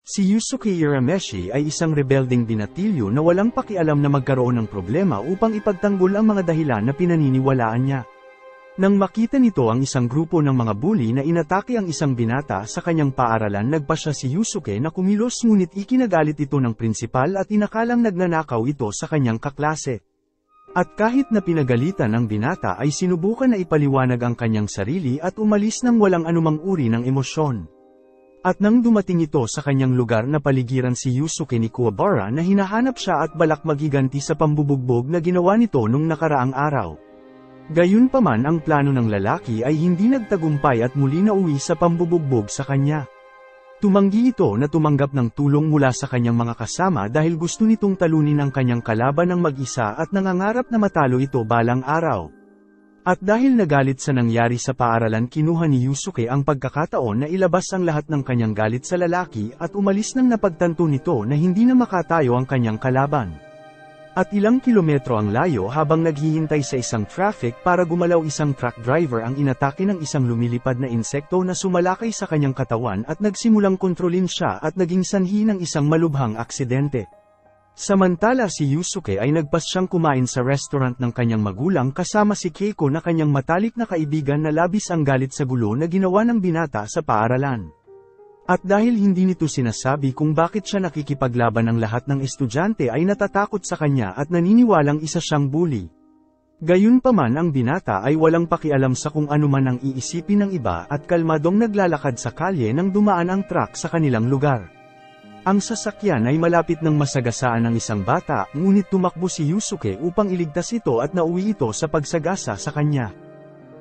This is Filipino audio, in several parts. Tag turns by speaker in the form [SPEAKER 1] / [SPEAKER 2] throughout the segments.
[SPEAKER 1] Si Yusuke Urameshi ay isang rebelding binatilyo na walang pakialam na magkaroon ng problema upang ipagtanggol ang mga dahilan na pinaniniwalaan niya. Nang makita nito ang isang grupo ng mga bully na inatake ang isang binata sa kanyang paaralan, nagpasya si Yusuke na kumilos, ngunit ikinagalit ito ng prinsipal at inakalang nagnanakaw ito sa kanyang kaklase. At kahit na pinagalitan ang binata ay sinubukan na ipaliwanag ang kanyang sarili at umalis nang walang anumang uri ng emosyon. At nang dumating ito sa kanyang lugar na paligiran si Yusuke ni Kuwabara na hinahanap siya at balak magiganti sa pambubugbog na ginawa nito nung nakaraang araw. Gayunpaman, ang plano ng lalaki ay hindi nagtagumpay at muli nauwi sa pambubugbog sa kanya. Tumanggi ito na tumanggap ng tulong mula sa kanyang mga kasama dahil gusto nitong talunin ang kanyang kalaban ng mag-isa at nangangarap na matalo ito balang araw. At dahil nagalit sa nangyari sa paaralan, kinuha ni Yusuke ang pagkakataon na ilabas ang lahat ng kanyang galit sa lalaki at umalis nang napagtanto nito na hindi na makatayo ang kanyang kalaban. At ilang kilometro ang layo, habang naghihintay sa isang traffic para gumalaw, isang truck driver ang inatake ng isang lumilipad na insekto na sumalakay sa kanyang katawan at nagsimulang kontrolin siya at naging sanhi ng isang malubhang aksidente. Samantala, si Yusuke ay nagpasyang kumain sa restaurant ng kanyang magulang kasama si Keiko na kanyang matalik na kaibigan na labis ang galit sa gulo na ginawa ng binata sa paaralan. At dahil hindi nito sinasabi kung bakit siya nakikipaglaban, ng lahat ng estudyante ay natatakot sa kanya at naniniwalang isa siyang bully. Gayunpaman, ang binata ay walang pakialam sa kung ano man ang iisipin ng iba at kalmadong naglalakad sa kalye nang dumaan ang truck sa kanilang lugar. Ang sasakyan ay malapit ng masagasaan ng isang bata, ngunit tumakbo si Yusuke upang iligtas ito at nauwi ito sa pagsagasa sa kanya.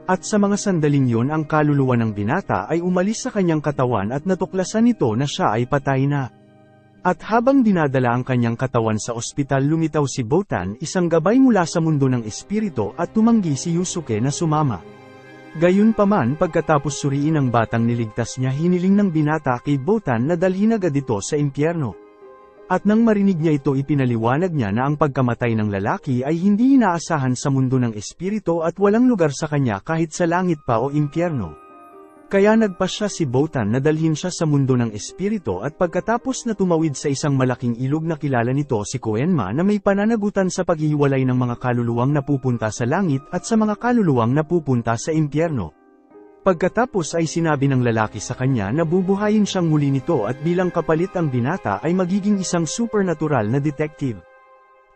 [SPEAKER 1] At sa mga sandaling yon, ang kaluluwa ng binata ay umalis sa kanyang katawan at natuklasan nito na siya ay patay na. At habang dinadala ang kanyang katawan sa ospital, lumitaw si Botan, isang gabay mula sa mundo ng espiritu, at tumanggi si Yusuke na sumama. Gayunpaman, pagkatapos suriin ang batang niligtas niya, hiniling ng binata kay Botan na dalhin agad ito sa impyerno. At nang marinig niya ito, ipinaliwanag niya na ang pagkamatay ng lalaki ay hindi inaasahan sa mundo ng espiritu at walang lugar sa kanya kahit sa langit pa o impyerno. Kaya nagpasya si Botan na dalhin siya sa mundo ng espiritu, at pagkatapos na tumawid sa isang malaking ilog na kilala nito si Koenma na may pananagutan sa paghihiwalay ng mga kaluluwang napupunta sa langit at sa mga kaluluwang napupunta sa impyerno. Pagkatapos ay sinabi ng lalaki sa kanya na bubuhayin siyang muli nito at bilang kapalit ang binata ay magiging isang supernatural na detective.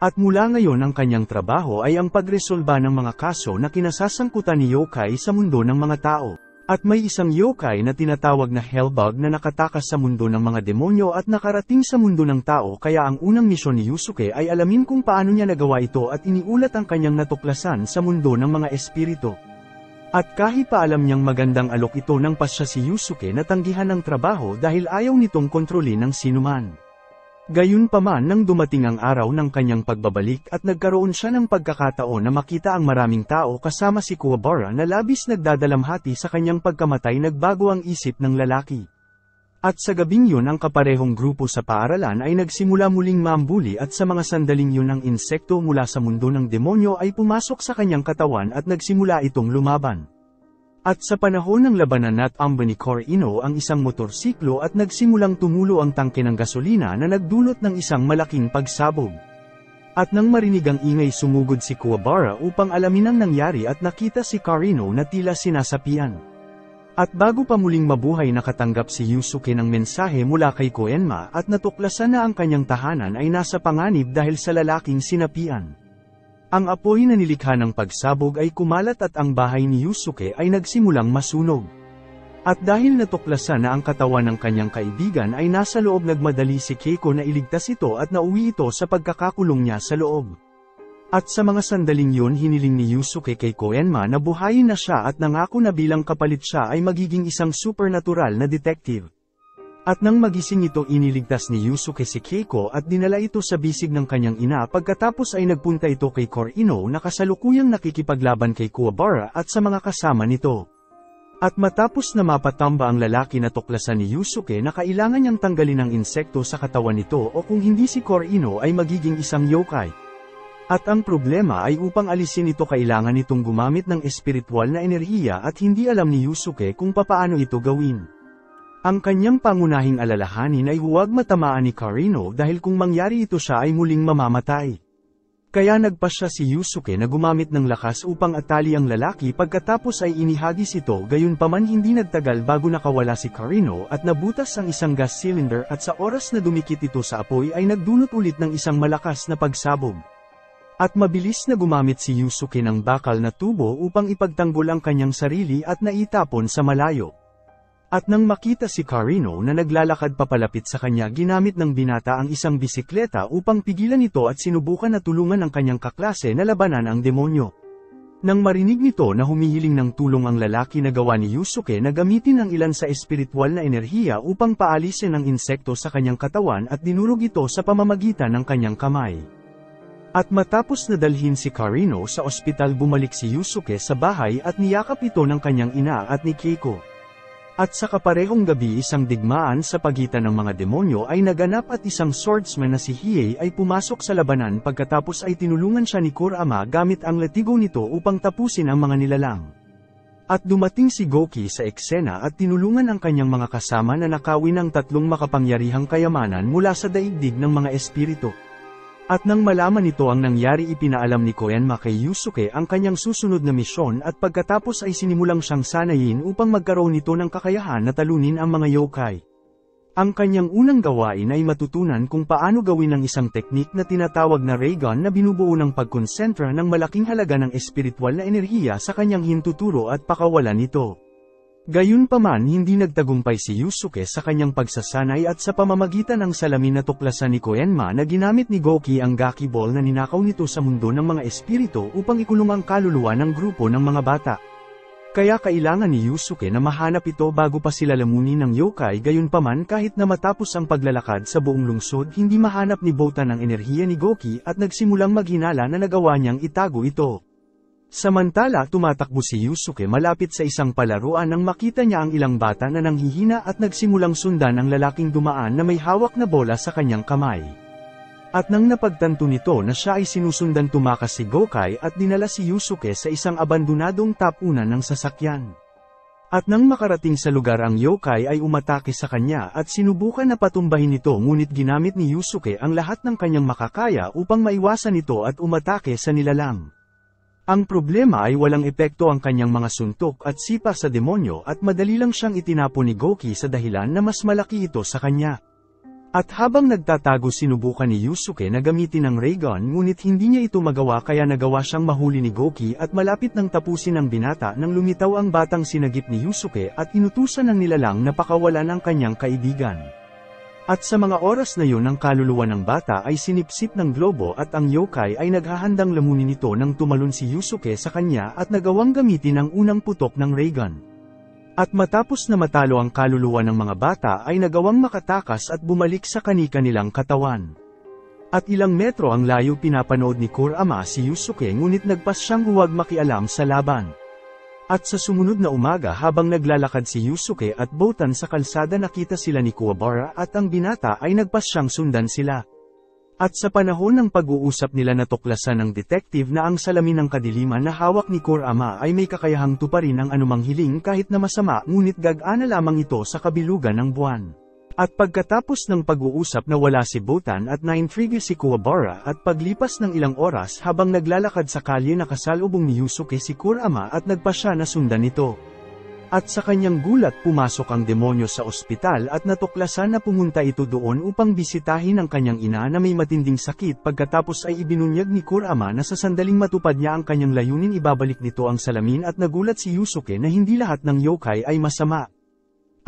[SPEAKER 1] At mula ngayon ang kanyang trabaho ay ang pagresolba ng mga kaso na kinasasangkutan ni yokai sa mundo ng mga tao. At may isang yokai na tinatawag na Hellbug na nakatakas sa mundo ng mga demonyo at nakarating sa mundo ng tao, kaya ang unang misyon ni Yusuke ay alamin kung paano niya nagawa ito at iniulat ang kanyang natuklasan sa mundo ng mga espiritu. At kahit pa alam niyang magandang alok ito, nang pasya si Yusuke na tanggihan ng trabaho dahil ayaw nitong kontrolin ng sinuman. Gayunpaman, nang dumating ang araw ng kanyang pagbabalik at nagkaroon siya ng pagkakataon na makita ang maraming tao kasama si Kuwabara na labis nagdadalamhati sa kanyang pagkamatay, nagbago ang isip ng lalaki. At sa gabing yun, ang kaparehong grupo sa paaralan ay nagsimula muling mambuli, at sa mga sandaling yun ang insekto mula sa mundo ng demonyo ay pumasok sa kanyang katawan at nagsimula itong lumaban. At sa panahon ng labanan, natamba ni Corino ang isang motorsiklo at nagsimulang tumulo ang tangke ng gasolina na nagdulot ng isang malaking pagsabog. At nang marinig ang ingay, sumugod si Kuwabara upang alamin ang nangyari at nakita si Corino na tila sinasapian. At bago pa muling mabuhay, nakatanggap si Yusuke ng mensahe mula kay Koenma at natuklasan na ang kanyang tahanan ay nasa panganib dahil sa lalaking sinapian. Ang apoy na nilikha ng pagsabog ay kumalat at ang bahay ni Yusuke ay nagsimulang masunog. At dahil natuklasan na ang katawan ng kanyang kaibigan ay nasa loob, nagmadali si Keiko na iligtas ito at nauwi ito sa pagkakakulong niya sa loob. At sa mga sandaling yun, hiniling ni Yusuke kay Koenma na buhayin na siya at nangako na bilang kapalit siya ay magiging isang supernatural na detective. At nang magising ito, iniligtas ni Yusuke si Keiko at dinala ito sa bisig ng kanyang ina. Pagkatapos ay nagpunta ito kay Corino na kasalukuyang nakikipaglaban kay Kuwabara at sa mga kasama nito. At matapos na mapatamba ang lalaki, natuklasan ni Yusuke na kailangan niyang tanggalin ang insekto sa katawan nito o kung hindi si Corino ay magiging isang yokai. At ang problema ay upang alisin ito, kailangan nitong gumamit ng espiritual na enerhiya at hindi alam ni Yusuke kung papaano ito gawin. Ang kanyang pangunahing alalahanin ay huwag matamaan ni Karino dahil kung mangyari ito siya ay muling mamamatay. Kaya nagpasya si Yusuke na gumamit ng lakas upang atali ang lalaki pagkatapos ay inihagis ito, gayunpaman hindi nagtagal bago nakawala si Karino at nabutas ang isang gas cylinder at sa oras na dumikit ito sa apoy ay nagdulot ulit ng isang malakas na pagsabog. At mabilis na gumamit si Yusuke ng bakal na tubo upang ipagtanggol ang kanyang sarili at naitapon sa malayo. At nang makita si Karino na naglalakad papalapit sa kanya, ginamit ng binata ang isang bisikleta upang pigilan ito at sinubukan na tulungan ang kanyang kaklase na labanan ang demonyo. Nang marinig nito na humihiling ng tulong ang lalaki, nagawa ni Yusuke na gamitin ang ilan sa espiritual na enerhiya upang paalisin ang insekto sa kanyang katawan at dinurog ito sa pamamagitan ng kanyang kamay. At matapos na dalhin si Karino sa ospital, bumalik si Yusuke sa bahay at niyakap ito ng kanyang ina at ni Keiko. At sa kaparehong gabi, isang digmaan sa pagitan ng mga demonyo ay naganap at isang swordsman na si Hiei ay pumasok sa labanan, pagkatapos ay tinulungan siya ni Kurama gamit ang latigo nito upang tapusin ang mga nilalang. At dumating si Goki sa eksena at tinulungan ang kanyang mga kasama na nakawin ang 3 makapangyarihang kayamanan mula sa daigdig ng mga espiritu. At nang malaman nito ang nangyari, ipinaalam ni Koenma kay Yusuke ang kanyang susunod na misyon at pagkatapos ay sinimulang siyang sanayin upang magkaroon nito ng kakayahan na talunin ang mga yokai. Ang kanyang unang gawain ay matutunan kung paano gawin ang isang teknik na tinatawag na ray gun na binubuo ng pagkonsentra ng malaking halaga ng espiritual na enerhiya sa kanyang hintuturo at pakawalan nito. Gayunpaman, hindi nagtagumpay si Yusuke sa kanyang pagsasanay at sa pamamagitan ng salamin na tuklasan ni Koenma na ginamit ni Goki ang Gaki Ball na ninakaw nito sa mundo ng mga espiritu upang ikulong ang kaluluwa ng grupo ng mga bata. Kaya kailangan ni Yusuke na mahanap ito bago pa sila lamunin ng yokai. Gayunpaman, kahit na matapos ang paglalakad sa buong lungsod, hindi mahanap ni Botan ang enerhiya ni Goki at nagsimulang maghinala na nagawa niyang itago ito. Samantala, tumatakbo si Yusuke malapit sa isang palaruan nang makita niya ang ilang bata na nanghihina at nagsimulang sundan ang lalaking dumaan na may hawak na bola sa kanyang kamay. At nang napagtanto nito na siya ay sinusundan, tumakas si Gokai at dinala si Yusuke sa isang abandonadong tapunan ng sasakyan. At nang makarating sa lugar, ang yokai ay umatake sa kanya at sinubukan na patumbahin ito, ngunit ginamit ni Yusuke ang lahat ng kanyang makakaya upang maiwasan ito at umatake sa nilalang. Ang problema ay walang epekto ang kanyang mga suntok at sipa sa demonyo at madali lang siyang itinapon ni Goki sa dahilan na mas malaki ito sa kanya. At habang nagtatago, sinubukan ni Yusuke na gamitin ang ray gun, ngunit hindi niya ito magawa, kaya nagawa siyang mahuli ni Goki at malapit nang tapusin ang binata nang lumitaw ang batang sinagip ni Yusuke at inutusan ng nilalang na pakawalan ang kanyang kaibigan. At sa mga oras na yun, ang kaluluwa ng bata ay sinipsip ng globo at ang yokai ay naghahandang lamunin ito nang tumalon si Yusuke sa kanya at nagawang gamitin ang unang putok ng ray gun. At matapos na matalo ang kaluluwa ng mga bata ay nagawang makatakas at bumalik sa kani-kanilang katawan. At ilang metro ang layo pinapanood ni Kurama si Yusuke, ngunit nagpas siyang huwag makialam sa laban. At sa sumunod na umaga, habang naglalakad si Yusuke at Botan sa kalsada, nakita sila ni Kuwabara at ang binata ay nagpas siyang sundan sila. At sa panahon ng pag-uusap nila, natuklasan ng detective na ang salamin ng kadiliman na hawak ni Kurama ay may kakayahang tuparin ang anumang hiling kahit na masama, ngunit gagana lamang ito sa kabilugan ng buwan. At pagkatapos ng pag-uusap, nawala si Botan at naintrigue si Kuwabara, at paglipas ng ilang oras habang naglalakad sa kalye, nakasalubong ni Yusuke si Kurama at nagpasya na sundan ito. At sa kanyang gulat, pumasok ang demonyo sa ospital at natuklasan na pumunta ito doon upang bisitahin ang kanyang ina na may matinding sakit. Pagkatapos ay ibinunyag ni Kurama na sa sandaling matupad niya ang kanyang layunin, ibabalik nito ang salamin, at nagulat si Yusuke na hindi lahat ng yokai ay masama.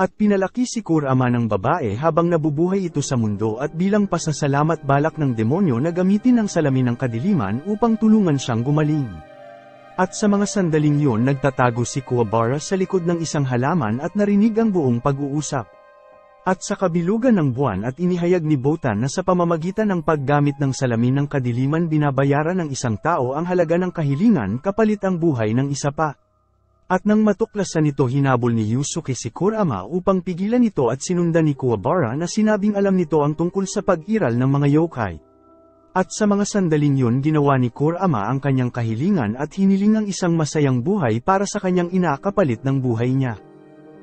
[SPEAKER 1] At pinalaki si Kurama ng babae habang nabubuhay ito sa mundo, at bilang pasasalamat, balak ng demonyo na gamitin ang salamin ng kadiliman upang tulungan siyang gumaling. At sa mga sandaling yun, nagtatago si Kuwabara sa likod ng isang halaman at narinig ang buong pag-uusap. At sa kabilugan ng buwan, at inihayag ni Botan na sa pamamagitan ng paggamit ng salamin ng kadiliman, binabayaran ng isang tao ang halaga ng kahilingan kapalit ang buhay ng isa pa. At nang matuklasan nito, hinabol ni Yusuke si Kurama upang pigilan ito at sinundan ni Kuwabara na sinabing alam nito ang tungkol sa pag-iral ng mga yokai. At sa mga sandaling yun, ginawa ni Kurama ang kanyang kahilingan at hiniling ang isang masayang buhay para sa kanyang ina kapalit ng buhay niya.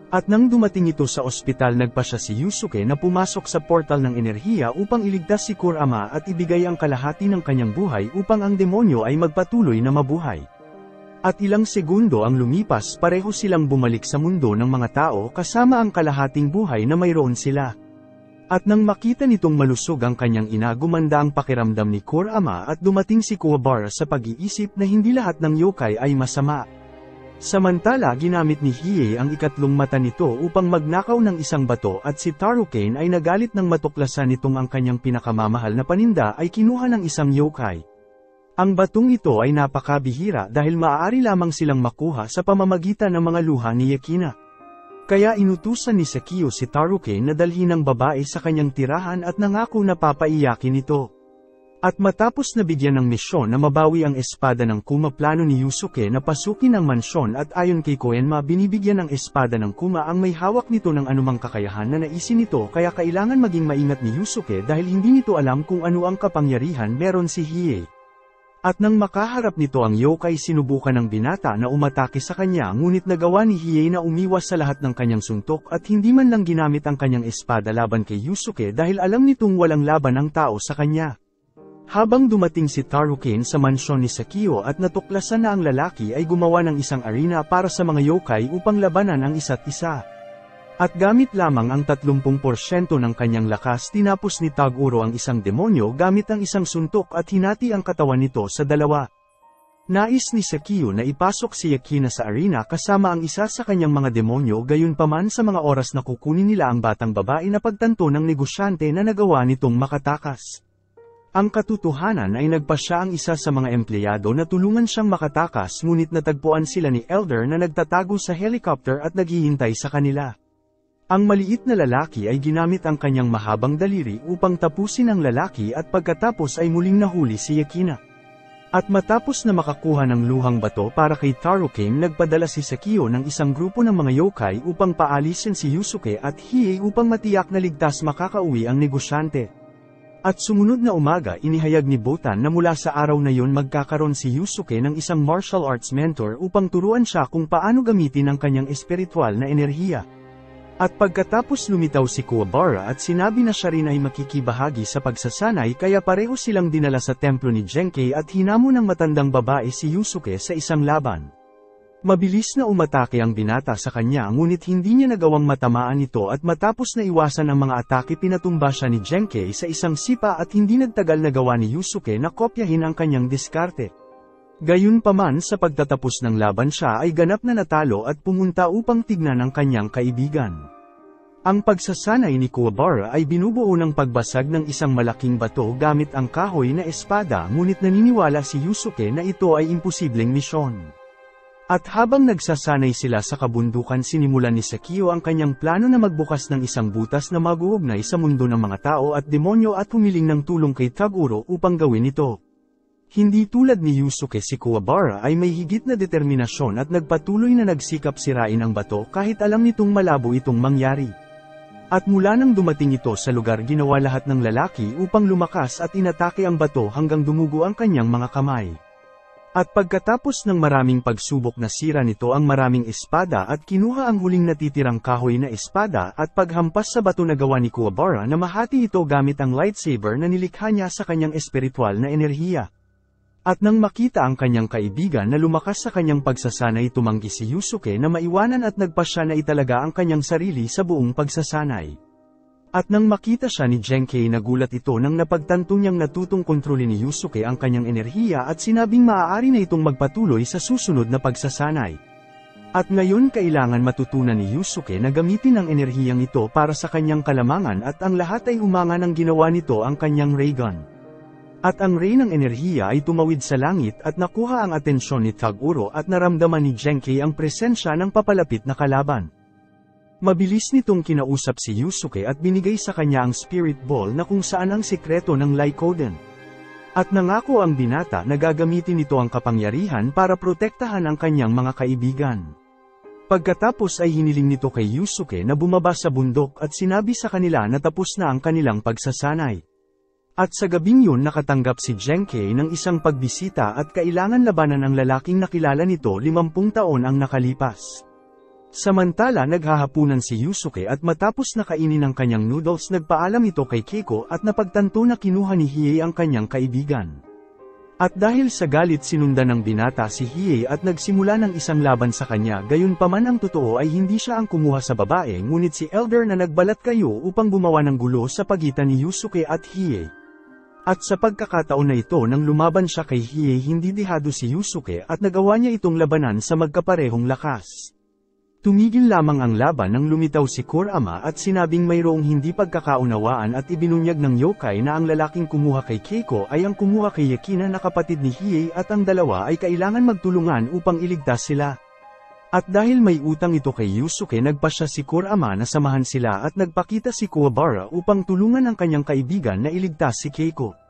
[SPEAKER 1] At nang dumating ito sa ospital nagpasya si Yusuke na pumasok sa portal ng enerhiya upang iligtas si Kurama at ibigay ang kalahati ng kanyang buhay upang ang demonyo ay magpatuloy na mabuhay. At ilang segundo ang lumipas pareho silang bumalik sa mundo ng mga tao kasama ang kalahating buhay na mayroon sila. At nang makita nitong malusog ang kanyang ina gumanda ang pakiramdam ni Kurama at dumating si Kuwabara sa pag-iisip na hindi lahat ng yokai ay masama. Samantala ginamit ni Hiei ang ikatlong mata nito upang magnakaw ng isang bato at si Tarukane ay nagalit nang matuklasan nitong ang kanyang pinakamamahal na paninda ay kinuha ng isang yokai. Ang batong ito ay napakabihira dahil maaari lamang silang makuha sa pamamagitan ng mga luha ni Yakina. Kaya inutusan ni Sekio si Tarukane na dalhin ang babae sa kanyang tirahan at nangako na papaiyakin ito. At matapos na bigyan ng misyon na mabawi ang espada ng Kuma plano ni Yusuke na pasukin ang mansyon at ayon kay Koenma binibigyan ng espada ng Kuma ang may hawak nito ng anumang kakayahan na naisin nito kaya kailangan maging maingat ni Yusuke dahil hindi nito alam kung ano ang kapangyarihan meron si Hiei. At nang makaharap nito ang yokai sinubukan ng binata na umatake sa kanya ngunit nagawa ni Hiei na umiwas sa lahat ng kanyang suntok at hindi man lang ginamit ang kanyang espada laban kay Yusuke dahil alam nitong walang laban ang tao sa kanya. Habang dumating si Tarukane sa mansyon ni Sekio at natuklasan na ang lalaki ay gumawa ng isang arena para sa mga yokai upang labanan ang isa't isa. At gamit lamang ang 30% ng kanyang lakas tinapos ni Taguro ang isang demonyo gamit ang isang suntok at hinati ang katawan nito sa dalawa. Nais ni Sekio na ipasok si Yakina sa arena kasama ang isa sa kanyang mga demonyo gayunpaman sa mga oras na kukunin nila ang batang babae na pagtanto ng negosyante na nagawa nitong makatakas. Ang katotohanan ay nagpa siya ang isa sa mga empleyado na tulungan siyang makatakas ngunit natagpuan sila ni Elder na nagtatago sa helicopter at naghihintay sa kanila. Ang maliit na lalaki ay ginamit ang kanyang mahabang daliri upang tapusin ang lalaki at pagkatapos ay muling nahuli si Yakina. At matapos na makakuha ng luhang bato para kay Tarukane nagpadala si Sekio ng isang grupo ng mga yokai upang paalisin si Yusuke at Hiei upang matiyak na ligtas makakauwi ang negosyante. At sumunod na umaga inihayag ni Botan na mula sa araw na yon magkakaroon si Yusuke ng isang martial arts mentor upang turuan siya kung paano gamitin ang kanyang espiritual na enerhiya. At pagkatapos lumitaw si Kuwabara at sinabi na siya rin ay makikibahagi sa pagsasanay kaya pareho silang dinala sa templo ni Genkei at hinamon ng matandang babae si Yusuke sa isang laban. Mabilis na umatake ang binata sa kanya ngunit hindi niya nagawang matamaan ito at matapos na iwasan ang mga atake pinatumba siya ni Genkei sa isang sipa at hindi nagtagal na gawa ni Yusuke na kopyahin ang kanyang diskarte. Gayunpaman sa pagtatapos ng laban siya ay ganap na natalo at pumunta upang tignan ang kanyang kaibigan. Ang pagsasanay ni Kuwabara ay binubuo ng pagbasag ng isang malaking bato gamit ang kahoy na espada ngunit naniniwala si Yusuke na ito ay imposibleng misyon. At habang nagsasanay sila sa kabundukan sinimulan ni Sekio ang kanyang plano na magbukas ng isang butas na mag-uugnay sa mundo ng mga tao at demonyo at humiling ng tulong kay Taguro upang gawin ito. Hindi tulad ni Yusuke si Kuwabara ay may higit na determinasyon at nagpatuloy na nagsikap sirain ang bato kahit alam nitong malabo itong mangyari. At mula nang dumating ito sa lugar ginawa lahat ng lalaki upang lumakas at inatake ang bato hanggang dumugo ang kanyang mga kamay. At pagkatapos ng maraming pagsubok nasira nito ang maraming espada at kinuha ang huling natitirang kahoy na espada at paghampas sa bato na gawa ni Kuwabara na mahati ito gamit ang lightsaber na nilikha niya sa kanyang espiritual na enerhiya. At nang makita ang kanyang kaibigan na lumakas sa kanyang pagsasanay tumanggi si Yusuke na maiwanan at nagpasya na italaga ang kanyang sarili sa buong pagsasanay. At nang makita siya ni Genkei nagulat ito nang napagtanto niyang natutong kontrolin ni Yusuke ang kanyang enerhiya at sinabing maaari na itong magpatuloy sa susunod na pagsasanay. At ngayon kailangan matutunan ni Yusuke na gamitin ang enerhiyang ito para sa kanyang kalamangan at ang lahat ay humanga ng ginawa nito ang kanyang ray gun. At ang ray ng enerhiya ay tumawid sa langit at nakuha ang atensyon ni Taguro at naramdaman ni Genkei ang presensya ng papalapit na kalaban. Mabilis nitong kinausap si Yusuke at binigay sa kanya ang spirit ball na kung saan ang sikreto ng Lycoden. At nangako ang binata na gagamitin nito ang kapangyarihan para protektahan ang kanyang mga kaibigan. Pagkatapos ay hiniling nito kay Yusuke na bumaba sa bundok at sinabi sa kanila na tapos na ang kanilang pagsasanay. At sa gabing yun nakatanggap si Genkei ng isang pagbisita at kailangan labanan ang lalaking nakilala nito 50 taon ang nakalipas. Samantala naghahapunan si Yusuke at matapos na kainin ang kanyang noodles nagpaalam ito kay Keiko at napagtanto na kinuha ni Hiei ang kanyang kaibigan. At dahil sa galit sinundan ng binata si Hiei at nagsimula ng isang laban sa kanya, gayunpaman ang totoo ay hindi siya ang kumuha sa babae ngunit si Elder na nagbalat kayo upang gumawa ng gulo sa pagitan ni Yusuke at Hiei. At sa pagkakataon na ito nang lumaban siya kay Hiei hindi dihado si Yusuke at nagawa niya itong labanan sa magkaparehong lakas. Tumigil lamang ang laban nang lumitaw si Kurama at sinabing mayroong hindi pagkakaunawaan at ibinunyag ng yokai na ang lalaking kumuha kay Keiko ay ang kumuha kay Yakina na kapatid ni Hiei at ang dalawa ay kailangan magtulungan upang iligtas sila. At dahil may utang ito kay Yusuke nagpasya si Kurama na samahan sila at nagpakita si Kuwabara upang tulungan ang kanyang kaibigan na iligtas si Keiko.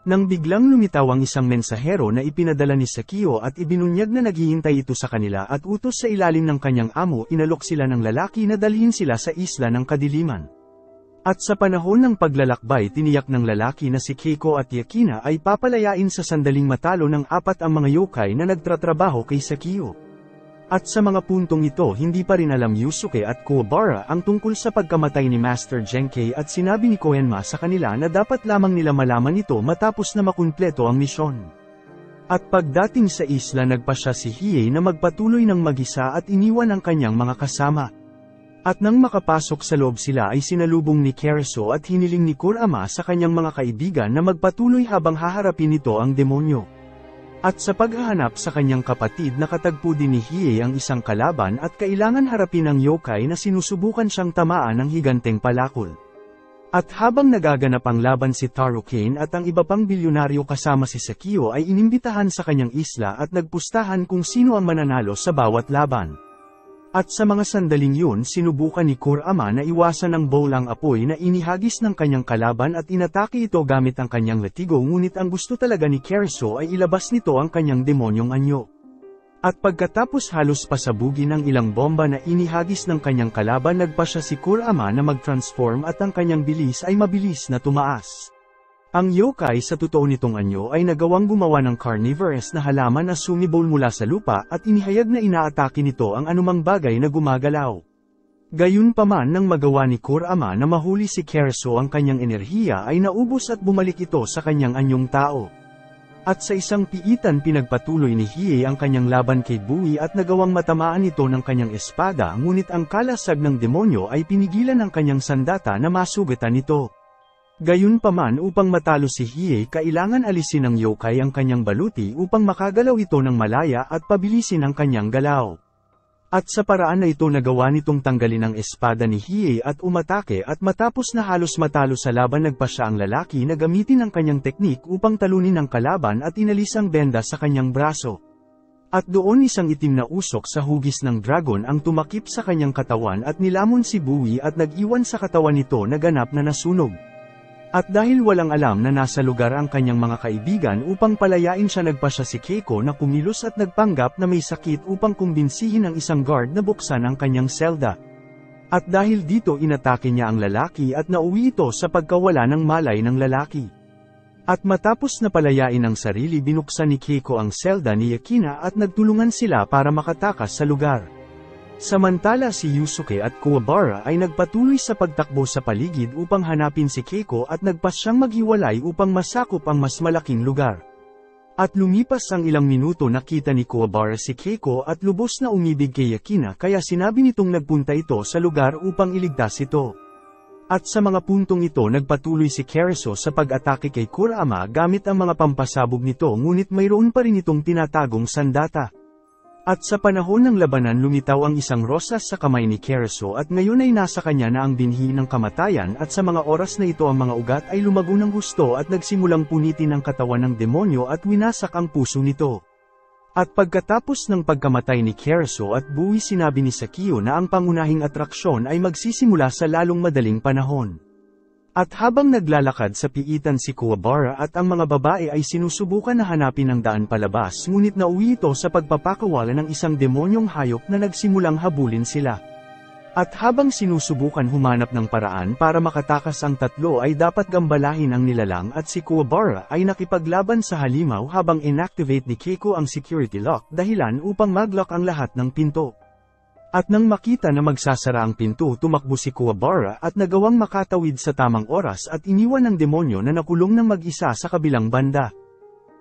[SPEAKER 1] Nang biglang lumitaw ang isang mensahero na ipinadala ni Sakio at ibinunyag na naghihintay ito sa kanila at utos sa ilalim ng kanyang amo inalok sila ng lalaki na dalhin sila sa isla ng kadiliman. At sa panahon ng paglalakbay tiniyak ng lalaki na si Keiko at Yakina ay papalayain sa sandaling matalo ng 4 ang mga yokai na nagtratrabaho kay Sakio. At sa mga puntong ito hindi pa rin alam Yusuke at Kuwabara ang tungkol sa pagkamatay ni Master Genkei at sinabi ni Koenma sa kanila na dapat lamang nila malaman ito matapos na makumpleto ang misyon. At pagdating sa isla nagpasya si Hiei na magpatuloy ng mag-isa at iniwan ang kanyang mga kasama. At nang makapasok sa loob sila ay sinalubong ni Keriso at hiniling ni Kurama sa kanyang mga kaibigan na magpatuloy habang haharapin nito ang demonyo. At sa paghahanap sa kanyang kapatid nakatagpo din ni Hiei ang isang kalaban at kailangan harapin ang yokai na sinusubukan siyang tamaan ng higanteng palakol. At habang nagaganap ang laban si Taro Kane at ang iba pang bilyonaryo kasama si Sakio ay inimbitahan sa kanyang isla at nagpustahan kung sino ang mananalo sa bawat laban. At sa mga sandaling yun sinubukan ni Kurama na iwasan ng bowl ang apoy na inihagis ng kanyang kalaban at inatake ito gamit ang kanyang latigo ngunit ang gusto talaga ni Keriso ay ilabas nito ang kanyang demonyong anyo. At pagkatapos halos pasabugin ng ilang bomba na inihagis ng kanyang kalaban nagpasya si Kurama na mag-transform at ang kanyang bilis ay mabilis na tumaas. Ang yokai sa totoo nitong anyo ay nagawang gumawa ng carnivorous na halaman na sumibol mula sa lupa at inihayag na inaatake nito ang anumang bagay na gumagalaw. Gayunpaman nang magawa ni Kurama na mahuli si Keriso ang kanyang enerhiya ay naubos at bumalik ito sa kanyang anyong tao. At sa isang piitan pinagpatuloy ni Hiei ang kanyang laban kay Bui at nagawang matamaan ito ng kanyang espada ngunit ang kalasag ng demonyo ay pinigilan ng kanyang sandata na masugatan ito. Gayunpaman upang matalo si Hiei kailangan alisin ng yokai ang kanyang baluti upang makagalaw ito ng malaya at pabilisin ang kanyang galaw. At sa paraan na ito nagawa nitong tanggalin ang espada ni Hiei at umatake at matapos na halos matalo sa laban nagpasya ang lalaki na gamitin ang kanyang teknik upang talunin ang kalaban at inalis ang benda sa kanyang braso. At doon isang itim na usok sa hugis ng dragon ang tumakip sa kanyang katawan at nilamon si Bui at nag-iwan sa katawan nito na ganap na nasunog. At dahil walang alam na nasa lugar ang kanyang mga kaibigan upang palayain siya nagpasya si Keiko na kumilos at nagpanggap na may sakit upang kumbinsihin ang isang guard na buksan ang kanyang selda. At dahil dito inatake niya ang lalaki at nauwi ito sa pagkawala ng malay ng lalaki. At matapos na palayain ang sarili binuksan ni Keiko ang selda ni Yakina at nagtulungan sila para makatakas sa lugar. Samantala si Yusuke at Kuwabara ay nagpatuloy sa pagtakbo sa paligid upang hanapin si Keiko at nagpasyang maghiwalay upang masakop ang mas malaking lugar. At lumipas ang ilang minuto nakita ni Kuwabara si Keiko at lubos na umibig kay Yakina kaya sinabi nitong nagpunta ito sa lugar upang iligtas ito. At sa mga puntong ito nagpatuloy si Keriso sa pag-atake kay Kurama gamit ang mga pampasabog nito ngunit mayroon pa rin itong tinatagong sandata. At sa panahon ng labanan lumitaw ang isang rosas sa kamay ni Keriso at ngayon ay nasa kanya na ang binhi ng kamatayan at sa mga oras na ito ang mga ugat ay lumago ng husto at nagsimulang punitin ang katawan ng demonyo at winasak ang puso nito. At pagkatapos ng pagkamatay ni Keriso at Bui sinabi ni Sakio na ang pangunahing atraksyon ay magsisimula sa lalong madaling panahon. At habang naglalakad sa piitan si Kuwabara at ang mga babae ay sinusubukan na hanapin ang daan palabas ngunit nauwi ito sa pagpapakawala ng isang demonyong hayop na nagsimulang habulin sila. At habang sinusubukan humanap ng paraan para makatakas ang tatlo ay dapat gambalahin ang nilalang at si Kuwabara ay nakipaglaban sa halimaw habang inactivate ni Keiko ang security lock dahilan upang mag-lock ang lahat ng pinto. At nang makita na magsasara ang pinto, tumakbo si Kuwabara at nagawang makatawid sa tamang oras at iniwan ng demonyo na nakulong ng mag-isa sa kabilang banda.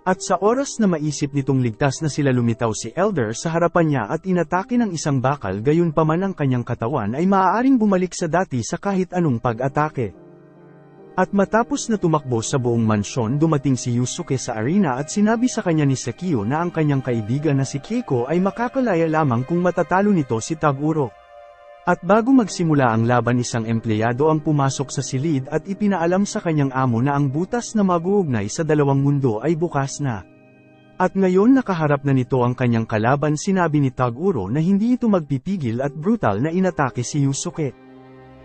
[SPEAKER 1] At sa oras na maisip nitong ligtas na sila, lumitaw si Elder sa harapan niya at inatake ng isang bakal, gayunpaman ang kanyang katawan ay maaaring bumalik sa dati sa kahit anong pag-atake. At matapos na tumakbo sa buong mansyon, dumating si Yusuke sa arena at sinabi sa kanya ni Sekio na ang kanyang kaibigan na si Keiko ay makakalaya lamang kung matatalo nito si Taguro. At bago magsimula ang laban, isang empleyado ang pumasok sa silid at ipinaalam sa kanyang amo na ang butas na mag-uugnay sa dalawang mundo ay bukas na. At ngayon nakaharap na nito ang kanyang kalaban. Sinabi ni Taguro na hindi ito magpipigil at brutal na inatake si Yusuke.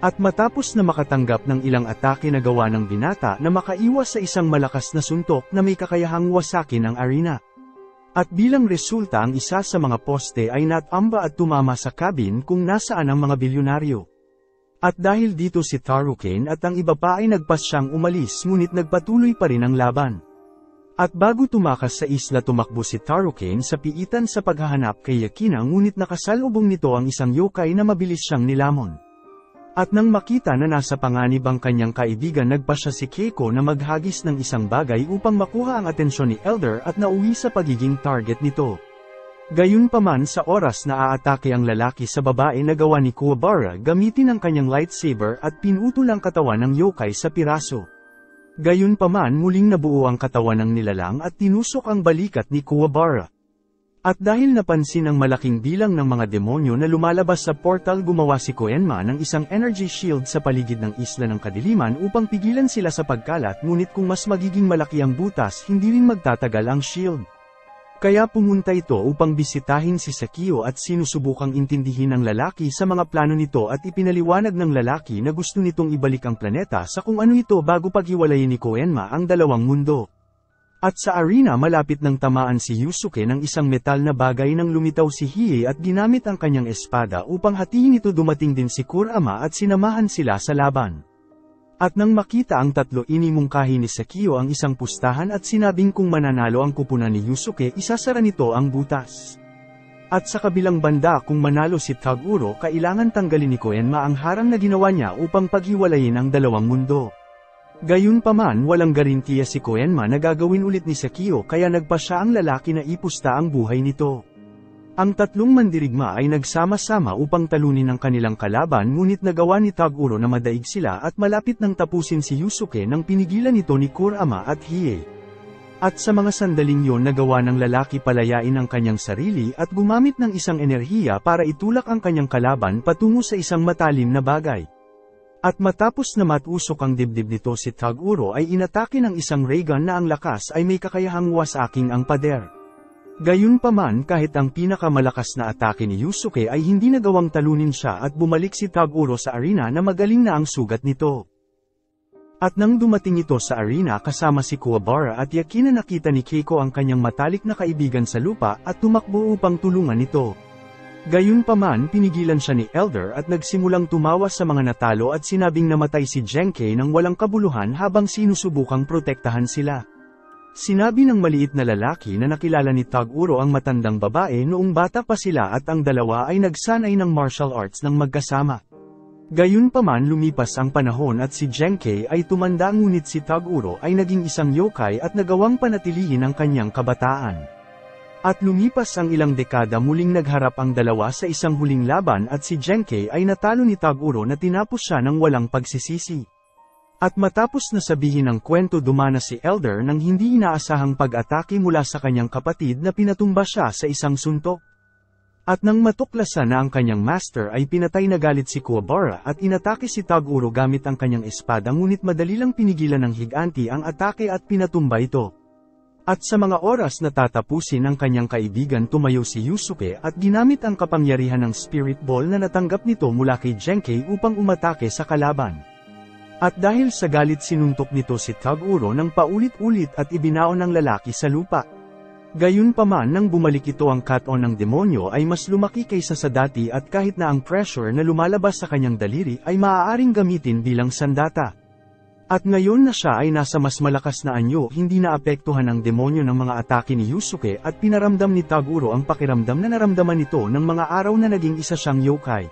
[SPEAKER 1] At matapos na makatanggap ng ilang atake na gawa ng binata na makaiwas sa isang malakas na suntok na may kakayahang wasakin ang arena. At bilang resulta, ang isa sa mga poste ay natamba at tumama sa cabin kung nasaan ang mga bilyonaryo. At dahil dito si Taruken at ang iba pa ay nagpasyang umalis, ngunit nagpatuloy pa rin ang laban. At bago tumakas sa isla, tumakbo si Taruken sa piitan sa paghahanap kay Yakina, ngunit nakasalubong nito ang isang yokai na mabilis siyang nilamon. At nang makita na nasa panganib ang kanyang kaibigan, nagpasya si Keiko na maghagis ng isang bagay upang makuha ang atensyon ni Elder at nauwi sa pagiging target nito. Gayunpaman, sa oras na aatake ang lalaki sa babae, nagawa ni Kuwabara gamitin ang kanyang lightsaber at pinutol ang katawan ng yokai sa piraso. Gayunpaman, muling nabuo ang katawan ng nilalang at tinusok ang balikat ni Kuwabara. At dahil napansin ang malaking bilang ng mga demonyo na lumalabas sa portal, gumawa si Koenma ng isang energy shield sa paligid ng Isla ng Kadiliman upang pigilan sila sa pagkalat, ngunit kung mas magiging malaki ang butas, hindi rin magtatagal ang shield. Kaya pumunta ito upang bisitahin si Sekio at sinusubukang intindihin ng lalaki sa mga plano nito at ipinaliwanag ng lalaki na gusto nitong ibalik ang planeta sa kung ano ito bago paghiwalayin ni Koenma ang dalawang mundo. At sa arena, malapit nang tamaan si Yusuke ng isang metal na bagay nang lumitaw si Hiei at ginamit ang kanyang espada upang hatiin ito. Dumating din si Kurama at sinamahan sila sa laban. At nang makita ang tatlo, inimungkahi ni Sekio ang isang pustahan at sinabing kung mananalo ang kupunan ni Yusuke, isasara nito ang butas. At sa kabilang banda, kung manalo si Taguro, kailangan tanggalin ni Koenma ang harang na ginawa niya upang paghiwalayin ang dalawang mundo. Gayunpaman, walang garantiya si Koenma na gagawin ulit ni Sekio, kaya nagpasya ang lalaki na ipusta ang buhay nito. Ang tatlong mandirigma ay nagsama-sama upang talunin ang kanilang kalaban, ngunit nagawa ni Taguro na madaig sila at malapit nang tapusin si Yusuke nang pinigilan nito ni Kurama at Hiei. At sa mga sandaling yon, nagawa ng lalaki palayain ang kanyang sarili at gumamit ng isang enerhiya para itulak ang kanyang kalaban patungo sa isang matalim na bagay. At matapos na matusok ang dibdib nito, si Taguro ay inatake ng isang ray gun na ang lakas ay may kakayahang wasaking ang pader. Gayunpaman, kahit ang pinakamalakas na atake ni Yusuke ay hindi nagawang talunin siya at bumalik si Taguro sa arena na magaling na ang sugat nito. At nang dumating ito sa arena kasama si Kuwabara at Yakina, nakita ni Keiko ang kanyang matalik na kaibigan sa lupa at tumakbo upang tulungan ito. Gayunpaman, pinigilan siya ni Elder at nagsimulang tumawa sa mga natalo at sinabing namatay si Genkei nang walang kabuluhan habang sinusubukang protektahan sila. Sinabi ng maliit na lalaki na nakilala ni Taguro ang matandang babae noong bata pa sila at ang dalawa ay nagsanay ng martial arts ng magkasama. Gayunpaman, lumipas ang panahon at si Genkei ay tumanda, ngunit si Taguro ay naging isang yokai at nagawang panatilihin ang kanyang kabataan. At lumipas ang ilang dekada, muling nagharap ang dalawa sa isang huling laban at si Genkei ay natalo ni Taguro na tinapos siya ng walang pagsisisi. At matapos na sabihin ang kwento, dumana si Elder nang hindi inaasahang pag-atake mula sa kanyang kapatid na pinatumba siya sa isang suntok. At nang matuklasan na ang kanyang master ay pinatay, na galit si Kuwabara at inatake si Taguro gamit ang kanyang espada, ngunit madali lang pinigilan ng higanti ang atake at pinatumba ito. At sa mga oras na tatapusin ang kanyang kaibigan, tumayo si Yusuke at ginamit ang kapangyarihan ng Spirit Ball na natanggap nito mula kay Genkei upang umatake sa kalaban. At dahil sa galit, sinuntok nito si Taguro ng paulit-ulit at ibinaon ng lalaki sa lupa. Gayunpaman, nang bumalik ito, ang katon ng demonyo ay mas lumaki kaysa sa dati at kahit na ang pressure na lumalabas sa kanyang daliri ay maaaring gamitin bilang sandata. At ngayon na siya ay nasa mas malakas na anyo, hindi naapektuhan ng demonyo ng mga atake ni Yusuke at pinaramdam ni Taguro ang pakiramdam na naramdaman nito ng mga araw na naging isa siyang yokai.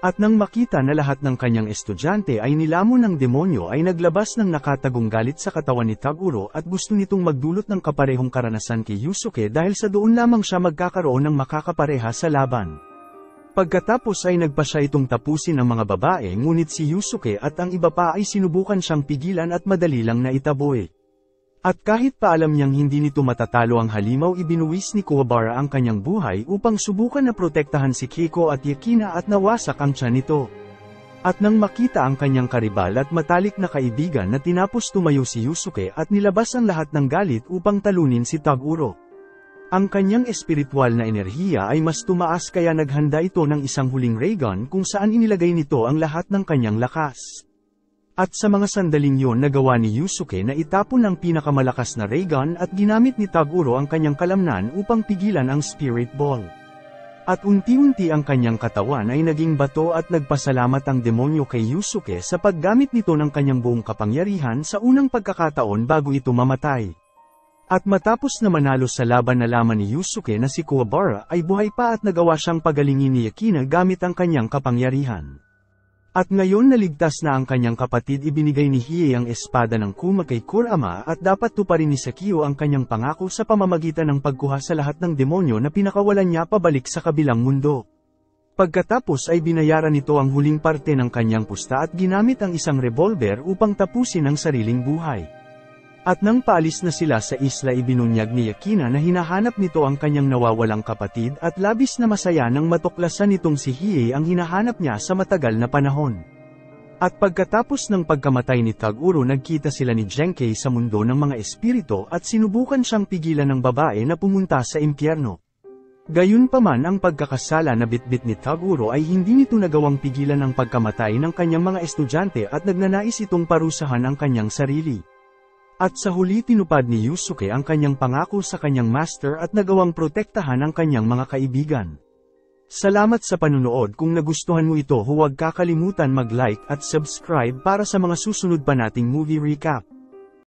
[SPEAKER 1] At nang makita na lahat ng kanyang estudyante ay nilamon ng demonyo ay naglabas ng nakatagong galit sa katawan ni Taguro at gusto nitong magdulot ng kaparehong karanasan kay Yusuke dahil sa doon lamang siya magkakaroon ng makakapareha sa laban. Pagkatapos ay nagpa siya itong tapusin ang mga babae ngunit si Yusuke at ang iba pa ay sinubukan siyang pigilan at madali lang na itaboy. At kahit pa alam niyang hindi nito matatalo ang halimaw ibinuwis ni Kuwabara ang kanyang buhay upang subukan na protektahan si Keiko at Yakina at nawasak ang tiyan nito. At nang makita ang kanyang karibal at matalik na kaibigan na tinapos tumayo si Yusuke at nilabas ang lahat ng galit upang talunin si Taguro. Ang kanyang espiritual na enerhiya ay mas tumaas kaya naghanda ito ng isang huling ray gun kung saan inilagay nito ang lahat ng kanyang lakas. At sa mga sandaling yon nagawa ni Yusuke na itapon ang pinakamalakas na ray gun at ginamit ni Taguro ang kanyang kalamnan upang pigilan ang spirit ball. At unti-unti ang kanyang katawan ay naging bato at nagpasalamat ang demonyo kay Yusuke sa paggamit nito ng kanyang buong kapangyarihan sa unang pagkakataon bago ito mamatay. At matapos na manalo sa laban nalaman ni Yusuke na si Kuwabara ay buhay pa at nagawa siyang pagalingin ni Yakina gamit ang kanyang kapangyarihan. At ngayon naligtas na ang kanyang kapatid ibinigay ni Hiei ang espada ng Kuma kay Kurama at dapat tuparin ni Sakio ang kanyang pangako sa pamamagitan ng pagkuha sa lahat ng demonyo na pinakawalan niya pabalik sa kabilang mundo. Pagkatapos ay binayaran nito ang huling parte ng kanyang pusta at ginamit ang isang revolver upang tapusin ang sariling buhay. At nang paalis na sila sa isla ibinunyag ni Yakina na hinahanap nito ang kanyang nawawalang kapatid at labis na masaya nang matuklasan nitong si Hiei ang hinahanap niya sa matagal na panahon. At pagkatapos ng pagkamatay ni Taguro nagkita sila ni Genkei sa mundo ng mga espiritu at sinubukan siyang pigilan ng babae na pumunta sa impyerno. Gayunpaman ang pagkakasala na bitbit ni Taguro ay hindi nito nagawang pigilan ang pagkamatay ng kanyang mga estudyante at nagnanais itong parusahan ang kanyang sarili. At sa huli tinupad ni Yusuke ang kanyang pangako sa kanyang master at nagawang protektahan ang kanyang mga kaibigan. Salamat sa panunood. Kung nagustuhan mo ito huwag kakalimutan mag-like at subscribe para sa mga susunod pa nating movie recap.